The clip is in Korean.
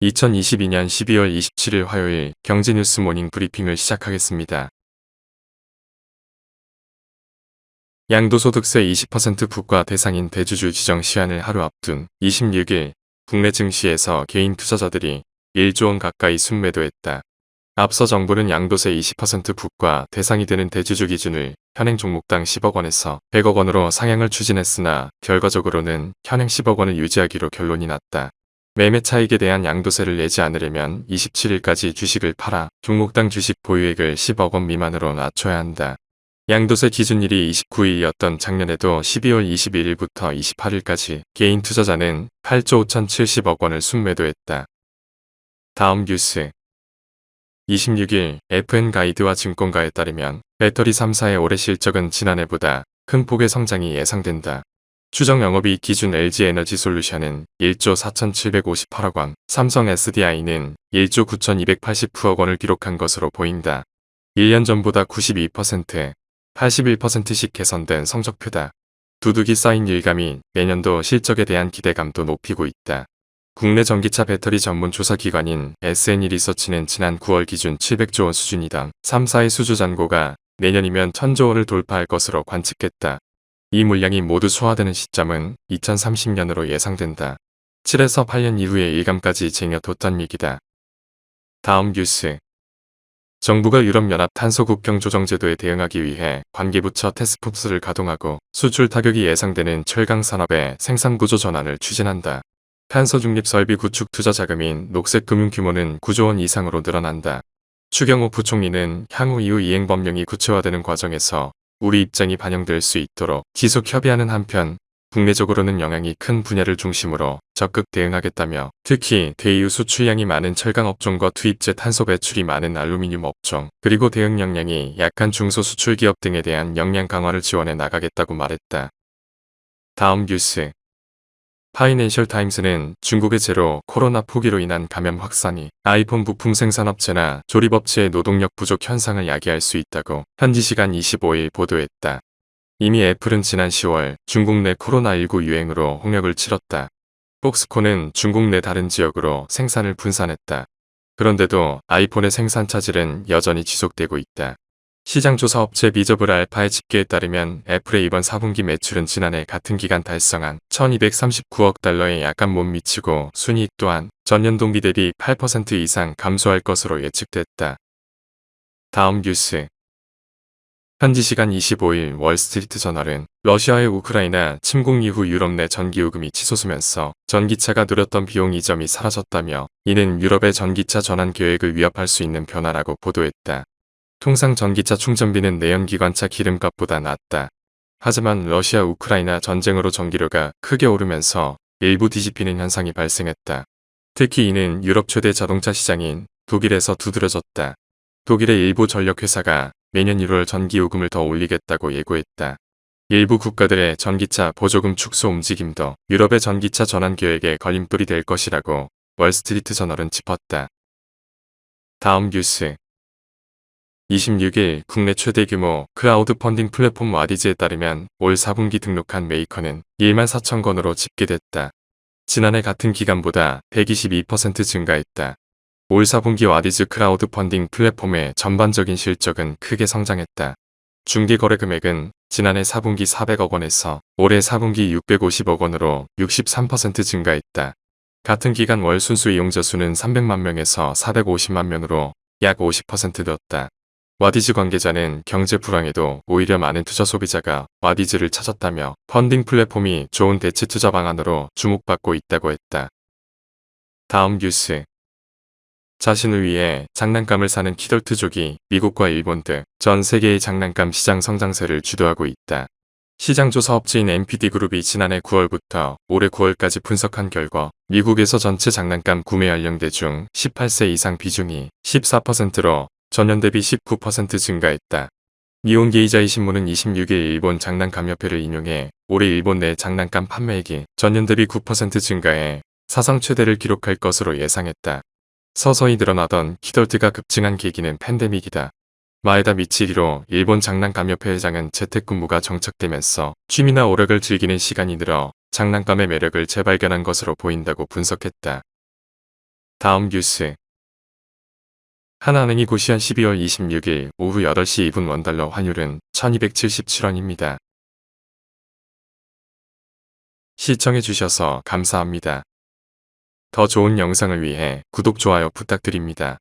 2022년 12월 27일 화요일 경제뉴스 모닝 브리핑을 시작하겠습니다. 양도소득세 20% 부과 대상인 대주주 지정 시한을 하루 앞둔 26일 국내 증시에서 개인 투자자들이 1조 원 가까이 순매도했다. 앞서 정부는 양도세 20% 부과 대상이 되는 대주주 기준을 현행 종목당 10억 원에서 100억 원으로 상향을 추진했으나 결과적으로는 현행 10억 원을 유지하기로 결론이 났다. 매매 차익에 대한 양도세를 내지 않으려면 27일까지 주식을 팔아 종목당 주식 보유액을 10억 원 미만으로 낮춰야 한다. 양도세 기준일이 29일이었던 작년에도 12월 21일부터 28일까지 개인 투자자는 8조 5,070억 원을 순매도했다. 다음 뉴스 26일 FN가이드와 증권가에 따르면 배터리 3사의 올해 실적은 지난해보다 큰 폭의 성장이 예상된다. 추정 영업이익 기준 LG에너지솔루션은 1조 4,758억 원, 삼성 SDI는 1조 9,289억 원을 기록한 것으로 보인다. 1년 전보다 92%, 81%씩 개선된 성적표다. 두둑이 쌓인 일감이 내년도 실적에 대한 기대감도 높이고 있다. 국내 전기차 배터리 전문 조사기관인 SNE 리서치는 지난 9월 기준 700조 원 수준이던 3사의 수주 잔고가 내년이면 1,000조 원을 돌파할 것으로 관측했다. 이 물량이 모두 소화되는 시점은 2030년으로 예상된다. 7에서 8년 이후에 일감까지 쟁여뒀단 얘기다. 다음 뉴스 정부가 유럽연합 탄소국경조정제도에 대응하기 위해 관계부처 태스크포스를 가동하고 수출 타격이 예상되는 철강산업의 생산구조 전환을 추진한다. 탄소중립 설비 구축 투자 자금인 녹색금융 규모는 9조 원 이상으로 늘어난다. 추경호 부총리는 향후 이후 이행법령이 구체화되는 과정에서 우리 입장이 반영될 수 있도록 지속 협의하는 한편 국내적으로는 영향이 큰 분야를 중심으로 적극 대응하겠다며 특히 대이후 수출량이 많은 철강 업종과 투입재 탄소 배출이 많은 알루미늄 업종 그리고 대응 역량이 약한 중소수출기업 등에 대한 역량 강화를 지원해 나가겠다고 말했다. 다음 뉴스 파이낸셜 타임스는 중국의 제로 코로나 포기로 인한 감염 확산이 아이폰 부품 생산업체나 조립업체의 노동력 부족 현상을 야기할 수 있다고 현지 시간 25일 보도했다. 이미 애플은 지난 10월 중국 내 코로나19 유행으로 홍역을 치렀다. 폭스콘은 중국 내 다른 지역으로 생산을 분산했다. 그런데도 아이폰의 생산 차질은 여전히 지속되고 있다. 시장조사 업체 미저블 알파의 집계에 따르면 애플의 이번 4분기 매출은 지난해 같은 기간 달성한 1,239억 달러에 약간 못 미치고 순이익 또한 전년 동기 대비 8% 이상 감소할 것으로 예측됐다. 다음 뉴스 현지 시간 25일 월스트리트 저널은 러시아의 우크라이나 침공 이후 유럽 내 전기요금이 치솟으면서 전기차가 누렸던 비용 이점이 사라졌다며 이는 유럽의 전기차 전환 계획을 위협할 수 있는 변화라고 보도했다. 통상 전기차 충전비는 내연기관차 기름값보다 낮다. 하지만 러시아 우크라이나 전쟁으로 전기료가 크게 오르면서 일부 뒤집히는 현상이 발생했다. 특히 이는 유럽 최대 자동차 시장인 독일에서 두드러졌다. 독일의 일부 전력회사가 내년 1월 전기요금을 더 올리겠다고 예고했다. 일부 국가들의 전기차 보조금 축소 움직임도 유럽의 전기차 전환 계획에 걸림돌이 될 것이라고 월스트리트 저널은 짚었다. 다음 뉴스 26일 국내 최대 규모 크라우드 펀딩 플랫폼 와디즈에 따르면 올 4분기 등록한 메이커는 1만 4천 건으로 집계됐다. 지난해 같은 기간보다 122% 증가했다. 올 4분기 와디즈 크라우드 펀딩 플랫폼의 전반적인 실적은 크게 성장했다. 중개거래 금액은 지난해 4분기 400억 원에서 올해 4분기 650억 원으로 63% 증가했다. 같은 기간 월 순수 이용자 수는 300만 명에서 450만 명으로 약 50% 늘었다. 와디즈 관계자는 경제 불황에도 오히려 많은 투자 소비자가 와디즈를 찾았다며 펀딩 플랫폼이 좋은 대체 투자 방안으로 주목받고 있다고 했다. 다음 뉴스 자신을 위해 장난감을 사는 키덜트족이 미국과 일본 등 전 세계의 장난감 시장 성장세를 주도하고 있다. 시장조사 업체인 NPD그룹이 지난해 9월부터 올해 9월까지 분석한 결과 미국에서 전체 장난감 구매 연령대 중 18세 이상 비중이 14%로 전년 대비 19% 증가했다. 니혼게이자이 신문은 26일 일본 장난감협회를 인용해 올해 일본 내 장난감 판매액이 전년 대비 9% 증가해 사상 최대를 기록할 것으로 예상했다. 서서히 늘어나던 키덜트가 급증한 계기는 팬데믹이다. 마에다 미치리로 일본 장난감협회 회장은 재택근무가 정착되면서 취미나 오락을 즐기는 시간이 늘어 장난감의 매력을 재발견한 것으로 보인다고 분석했다. 다음 뉴스. 하나은행이 고시한 12월 26일 오후 8시 2분 원달러 환율은 1277원입니다. 시청해주셔서 감사합니다. 더 좋은 영상을 위해 구독, 좋아요 부탁드립니다.